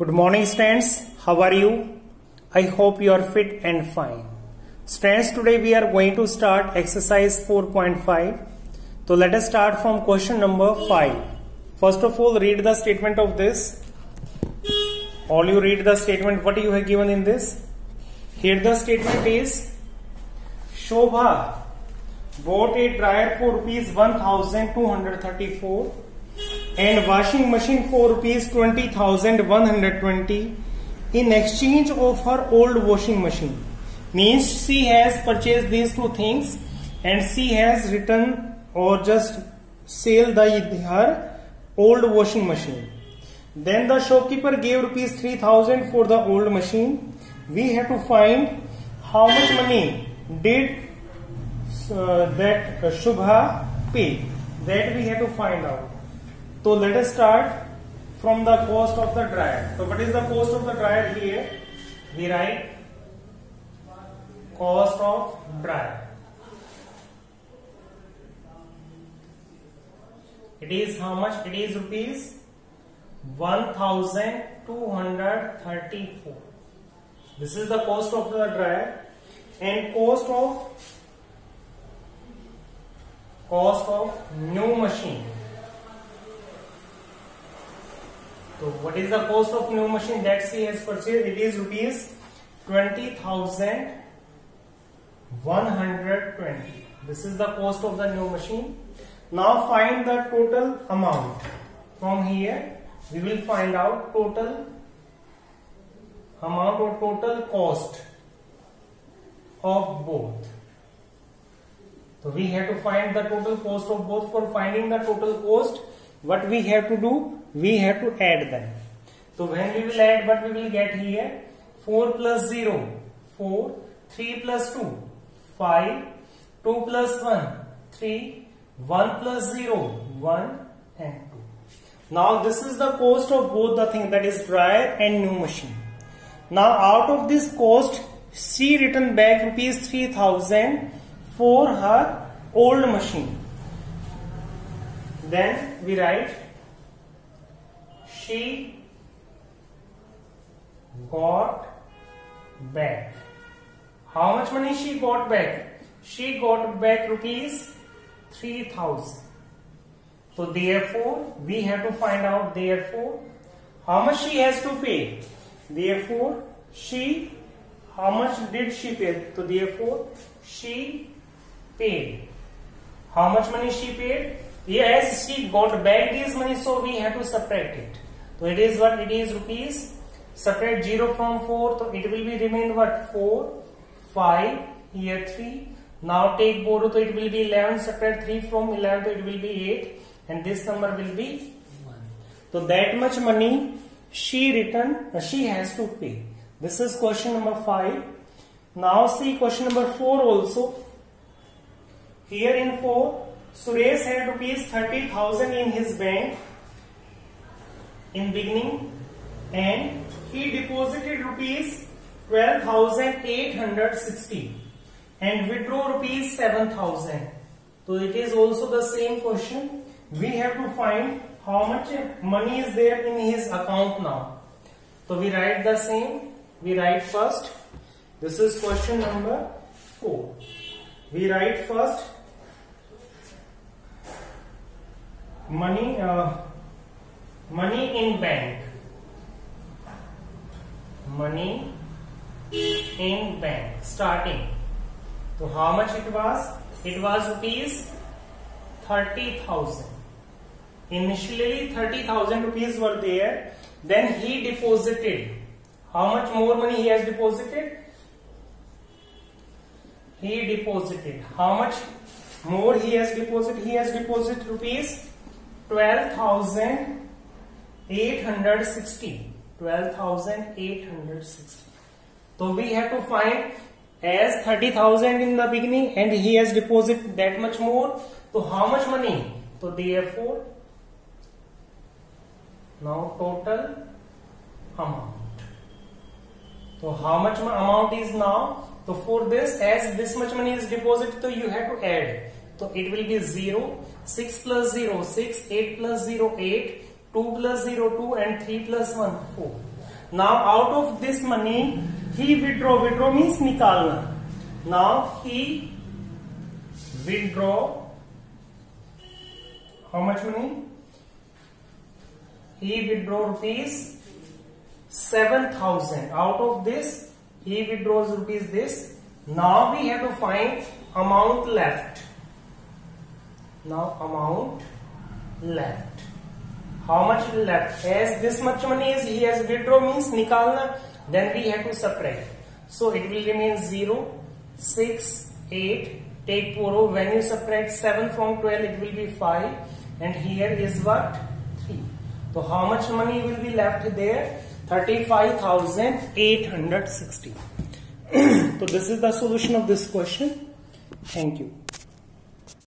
Good morning students, how are you? I hope you are fit and fine. Students, today we are going to start exercise 4.5. So let us start from question number 5. First of all, read the statement of this. All you read the statement what you have given in this. Here the statement is, Shobha bought a dryer for rupees 1234 and washing machine for rupees 20,120 in exchange of her old washing machine. Means she has purchased these two things and she has returned or just sell her old washing machine. Then the shopkeeper gave rupees 3,000 for the old machine. We have to find how much money did that Shubha pay. That we have to find out. So let us start from the cost of the dryer. So what is the cost of the dryer here? We write cost of dryer. It is how much? It is rupees 1,234. This is the cost of the dryer. And cost of new machine. So what is the cost of new machine that she has purchased? It is rupees 20,120. This is the cost of the new machine. Now find the total amount. From here we will find out total amount or total cost of both. So we have to find the total cost of both. For finding the total cost, what we have to do? We have to add them. So when we will add, what we will get here? 4 plus 0, 4, 3 plus 2, 5, 2 plus 1, 3, 1 plus 0, 1 and 2. Now this is the cost of both the things, that is dryer and new machine. Now out of this cost, she returned back rupees 3,000 for her old machine. Then we write, she got back. How much money she got back? She got back rupees 3,000. So therefore, we have to find out how much she has to pay. Therefore, how much did she pay? So therefore, she paid. How much money she paid? Yes, she got back this money, so we have to subtract it. So it is what? It is rupees. Subtract 0 from 4, so it will be remain what? 4, 5, here 3. Now take borrow, so it will be 11. Subtract 3 from 11, so it will be 8. And this number will be 1. So that much money she has to pay. This is question number 5. Now see question number 4 also. Here in 4, Suresh had rupees 30,000 in his bank in beginning and he deposited rupees 12,860 and withdrew rupees 7,000. So it is also the same question. We have to find how much money is there in his account now. So we write the same. We write first. This is question number 4. We write first money in bank. Money in bank starting. So how much it was? It was rupees 30,000. Initially 30,000 rupees were there. Then he deposited. How much more money he has deposited? He deposited. How much more he has deposited? He has deposited rupees 12,860. 12,860. So we have to find, as 30,000 in the beginning and he has deposited that much more. So how much money? So therefore, now total amount. So how much amount is now? So for this, as this much money is deposited, so you have to add. So it will be 0, 6 plus 0, 6, 8 plus 0, 8, 2 plus 0, 2 and 3 plus 1, 4. Now out of this money he withdraw means निकालना. Now he withdraw how much money? He withdraw rupees 7,000. Out of this he withdraws rupees this. Now we have to find amount left. Now amount left. How much left? As this much money is he has withdraw means nikalna, then we have to subtract. So it will remain 0, 6, 8. Take 4. When you subtract 7 from 12, it will be 5. And here is what? 3. So how much money will be left there? 35,860. So this is the solution of this question. Thank you.